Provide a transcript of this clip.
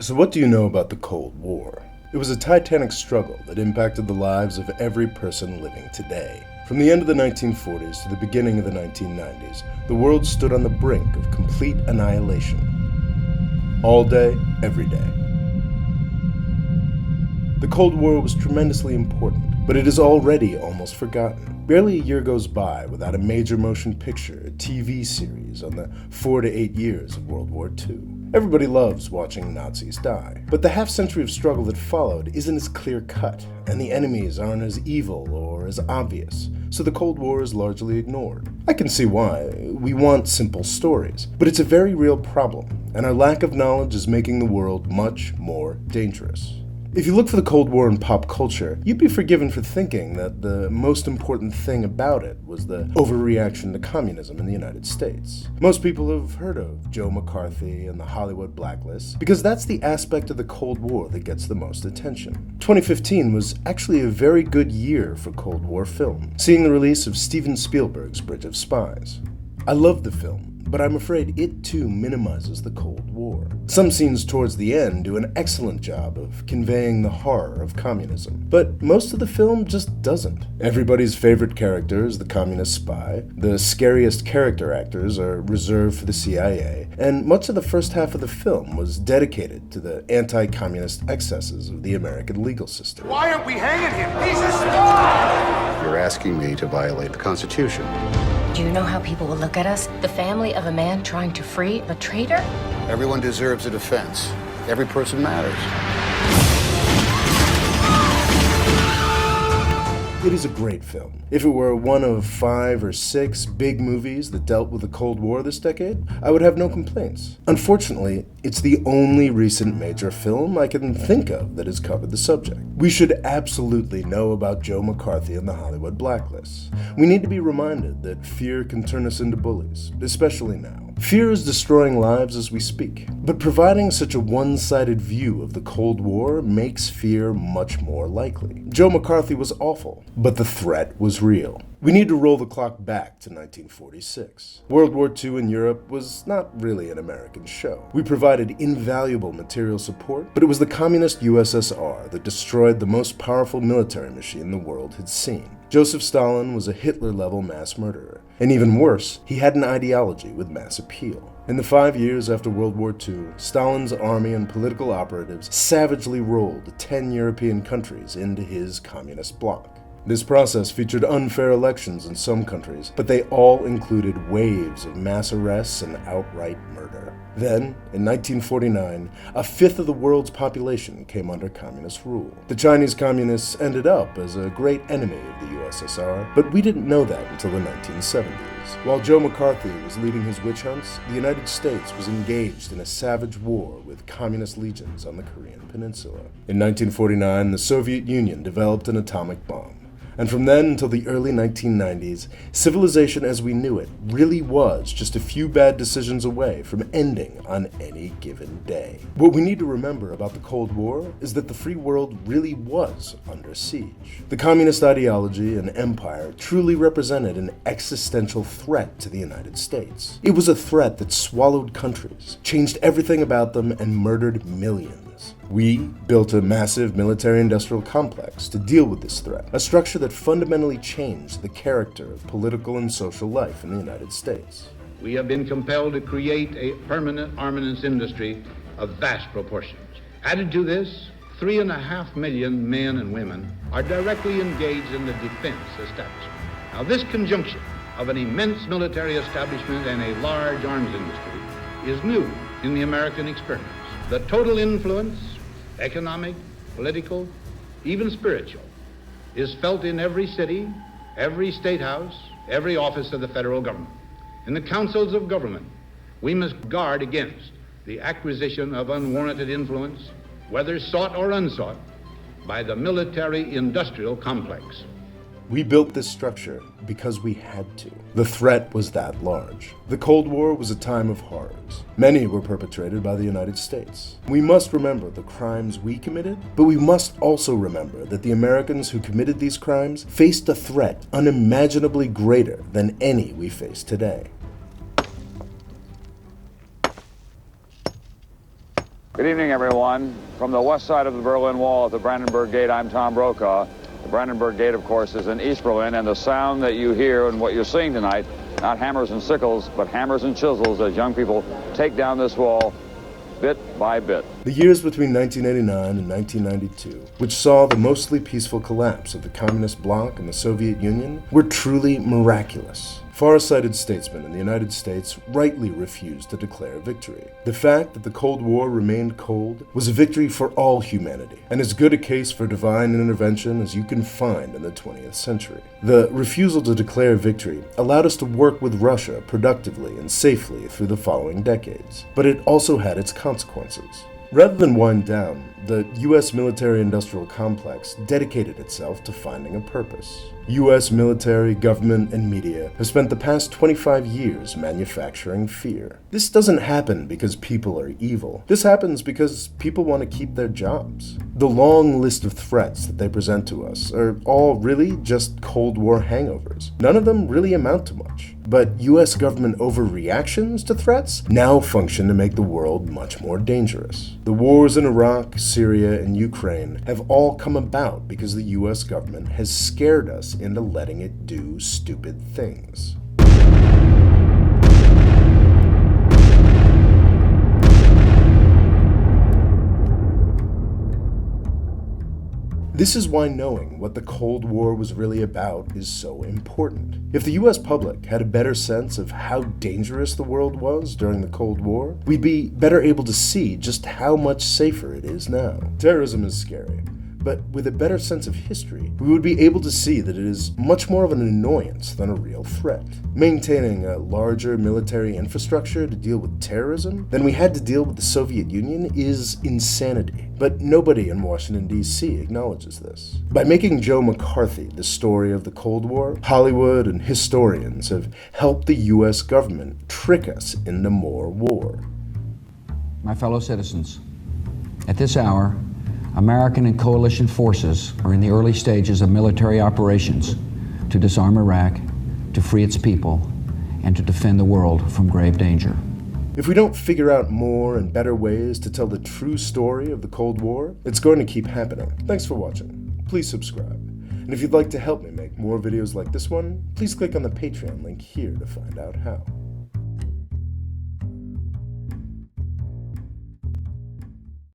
So what do you know about the Cold War? It was a titanic struggle that impacted the lives of every person living today. From the end of the 1940s to the beginning of the 1990s, the world stood on the brink of complete annihilation. All day, every day. The Cold War was tremendously important, but it is already almost forgotten. Barely a year goes by without a major motion picture, a TV series on the 4 to 8 years of World War II. Everybody loves watching Nazis die, but the half-century of struggle that followed isn't as clear-cut, and the enemies aren't as evil or as obvious, so the Cold War is largely ignored. I can see why. We want simple stories, but it's a very real problem, and our lack of knowledge is making the world much more dangerous. If you look for the Cold War in pop culture, you'd be forgiven for thinking that the most important thing about it was the overreaction to communism in the United States. Most people have heard of Joe McCarthy and the Hollywood blacklist because that's the aspect of the Cold War that gets the most attention. 2015 was actually a very good year for Cold War film, seeing the release of Steven Spielberg's Bridge of Spies. I love the film, but I'm afraid it too minimizes the Cold War. Some scenes towards the end do an excellent job of conveying the horror of communism, but most of the film just doesn't. Everybody's favorite character is the communist spy, the scariest character actors are reserved for the CIA, and much of the first half of the film was dedicated to the anti-communist excesses of the American legal system. Why aren't we hanging him? He's a spy! You're asking me to violate the Constitution. Do you know how people will look at us? The family of a man trying to free a traitor? Everyone deserves a defense. Every person matters. It is a great film. If it were one of 5 or 6 big movies that dealt with the Cold War this decade, I would have no complaints. Unfortunately, it's the only recent major film I can think of that has covered the subject. We should absolutely know about Joe McCarthy and the Hollywood blacklist. We need to be reminded that fear can turn us into bullies, especially now. Fear is destroying lives as we speak, but providing such a one-sided view of the Cold War makes fear much more likely. Joe McCarthy was awful, but the threat was real. We need to roll the clock back to 1946. World War II in Europe was not really an American show. We provided invaluable material support, but it was the communist USSR that destroyed the most powerful military machine the world had seen. Joseph Stalin was a Hitler-level mass murderer, and even worse, he had an ideology with mass appeal. In the 5 years after World War II, Stalin's army and political operatives savagely rolled 10 European countries into his communist bloc. This process featured unfair elections in some countries, but they all included waves of mass arrests and outright murder. Then, in 1949, a fifth of the world's population came under communist rule. The Chinese communists ended up as a great enemy of the USSR, but we didn't know that until the 1970s. While Joe McCarthy was leading his witch hunts, the United States was engaged in a savage war with communist legions on the Korean Peninsula. In 1949, the Soviet Union developed an atomic bomb. And from then until the early 1990s, civilization as we knew it really was just a few bad decisions away from ending on any given day. What we need to remember about the Cold War is that the free world really was under siege. The communist ideology and empire truly represented an existential threat to the United States. It was a threat that swallowed countries, changed everything about them, and murdered millions. We built a massive military-industrial complex to deal with this threat, a structure that fundamentally changed the character of political and social life in the United States. We have been compelled to create a permanent armaments industry of vast proportions. Added to this, 3.5 million men and women are directly engaged in the defense establishment. Now, this conjunction of an immense military establishment and a large arms industry is new in the American experience. The total influence, economic, political, even spiritual, is felt in every city, every state house, every office of the federal government. In the councils of government, we must guard against the acquisition of unwarranted influence, whether sought or unsought, by the military-industrial complex. We built this structure because we had to. The threat was that large. The Cold War was a time of horrors. Many were perpetrated by the United States. We must remember the crimes we committed, but we must also remember that the Americans who committed these crimes faced a threat unimaginably greater than any we face today. Good evening, everyone. From the west side of the Berlin Wall at the Brandenburg Gate, I'm Tom Brokaw. The Brandenburg Gate, of course, is in East Berlin, and the sound that you hear and what you're seeing tonight, not hammers and sickles, but hammers and chisels as young people take down this wall bit by bit. The years between 1989 and 1992, which saw the mostly peaceful collapse of the Communist bloc and the Soviet Union, were truly miraculous. Far-sighted statesmen in the United States rightly refused to declare victory. The fact that the Cold War remained cold was a victory for all humanity, and as good a case for divine intervention as you can find in the 20th century. The refusal to declare victory allowed us to work with Russia productively and safely through the following decades, but it also had its consequences. Rather than wind down, the U.S. military-industrial complex dedicated itself to finding a purpose. U.S. military, government, and media have spent the past 25 years manufacturing fear. This doesn't happen because people are evil. This happens because people want to keep their jobs. The long list of threats that they present to us are all really just Cold War hangovers. None of them really amount to much. But U.S. government overreactions to threats now function to make the world much more dangerous. The wars in Iraq, Syria, and Ukraine have all come about because the U.S. government has scared us into letting it do stupid things. This is why knowing what the Cold War was really about is so important. If the US public had a better sense of how dangerous the world was during the Cold War, we'd be better able to see just how much safer it is now. Terrorism is scary, but with a better sense of history, we would be able to see that it is much more of an annoyance than a real threat. Maintaining a larger military infrastructure to deal with terrorism than we had to deal with the Soviet Union is insanity. But nobody in Washington, D.C. acknowledges this. By making Joe McCarthy the story of the Cold War, Hollywood and historians have helped the U.S. government trick us into more war. My fellow citizens, at this hour, American and coalition forces are in the early stages of military operations to disarm Iraq, to free its people, and to defend the world from grave danger. If we don't figure out more and better ways to tell the true story of the Cold War, it's going to keep happening. Thanks for watching. Please subscribe. And if you'd like to help me make more videos like this one, please click on the Patreon link here to find out how.